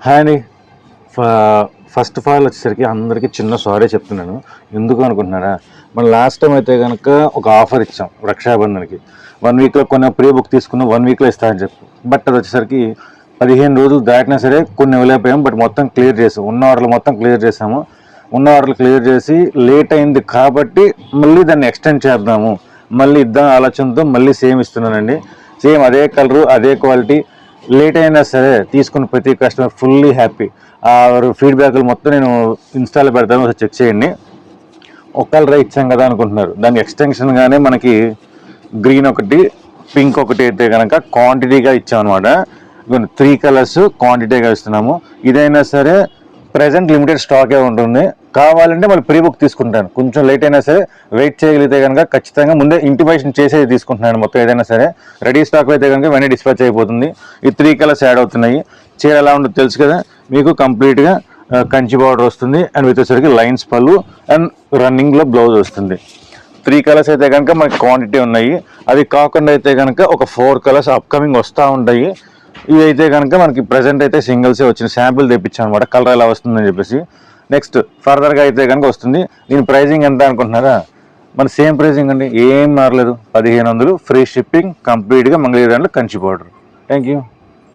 Hi అండి. First of all వచ్చేసరికి అందరికీ చిన్న సారీ చెప్తున్నాను. ఎందుకు అనుకుంటున్నారా, మనం లాస్ట్ టైం అయితే కనుక ఒక ఆఫర్ ఇచ్చాం రక్షాబంధన్కి. 1 వీక్లో కొన్ని ప్రీ బుక్ తీసుకున్నాం, 1 వీక్లో ఇస్తామని చెప్పి. బట్ అది వచ్చేసరికి 15 రోజులు దాటినా సరే కొన్ని ఇవ్వలేకపోయాం. బట్ మొత్తం క్లియర్ చేసాం, ఉన్న ఆర్డర్లు మొత్తం క్లియర్ చేసాము. ఉన్న ఆర్డర్లు క్లియర్ చేసి లేట్ అయింది కాబట్టి మళ్ళీ దాన్ని ఎక్స్టెండ్ చేద్దాము, మళ్ళీ ఇద్దాం ఆలోచనతో మళ్ళీ సేమ్ ఇస్తున్నానండి. సేమ్ అదే కలరు, అదే క్వాలిటీ. లేట్ అయినా సరే తీసుకున్న ప్రతి కస్టమర్ ఫుల్లీ హ్యాపీ. ఆ ఫీడ్బ్యాక్లు మొత్తం నేను ఇన్స్టాలో పెడతాను, ఒకసారి చెక్ చేయండి. ఒక కలర్ ఇచ్చాం కదా అనుకుంటున్నారు, దానికి ఎక్స్టెన్షన్గానే మనకి గ్రీన్ ఒకటి, పింక్ ఒకటి అయితే కనుక క్వాంటిటీగా ఇచ్చామన్నమాట. 3 కలర్స్ క్వాంటిటీగా ఇస్తున్నాము. ఇదైనా సరే ప్రజెంట్ లిమిటెడ్ స్టాకే ఉంటుంది. కావాలంటే మళ్ళీ ప్రీ బుక్ తీసుకుంటాను. కొంచెం లేట్ అయినా సరే వెయిట్ చేయగలిగితే కనుక ఖచ్చితంగా ముందే ఇంటిమేషన్ చేసేది తీసుకుంటున్నాను. మొత్తం ఏదైనా సరే రెడీ స్టాక్ అయితే కనుక వెంటనే డిస్పాచ్ అయిపోతుంది. ఈ 3 కలర్స్ యాడ్ అవుతున్నాయి. చీర ఎలా ఉంటుందో తెలుసు కదా మీకు. కంప్లీట్గా కంచి బార్డర్ వస్తుంది అండ్ వచ్చేసరికి లైన్స్ పళ్ళు అండ్ రన్నింగ్లో బ్లౌజ్ వస్తుంది. 3 కలర్స్ అయితే కనుక మనకి క్వాంటిటీ ఉన్నాయి. అది కాకుండా అయితే కనుక ఒక 4 కలర్స్ అప్కమింగ్ వస్తూ ఉంటాయి. ఇవి అయితే కనుక మనకి ప్రజెంట్ అయితే సింగిల్సే వచ్చిన శాంపిల్ తెప్పించాను అనమాట, కలర్ ఎలా వస్తుందని చెప్పేసి. నెక్స్ట్ ఫర్దర్గా అయితే కనుక వస్తుంది. దీని ప్రైజింగ్ ఎంత అనుకుంటున్నారా, మన సేమ్ ప్రైజింగ్ అండి, ఏం మారలేదు. 1500 ఫ్రీ షిప్పింగ్, కంప్లీట్గా Mangalagiri Kanchi border. Thank you.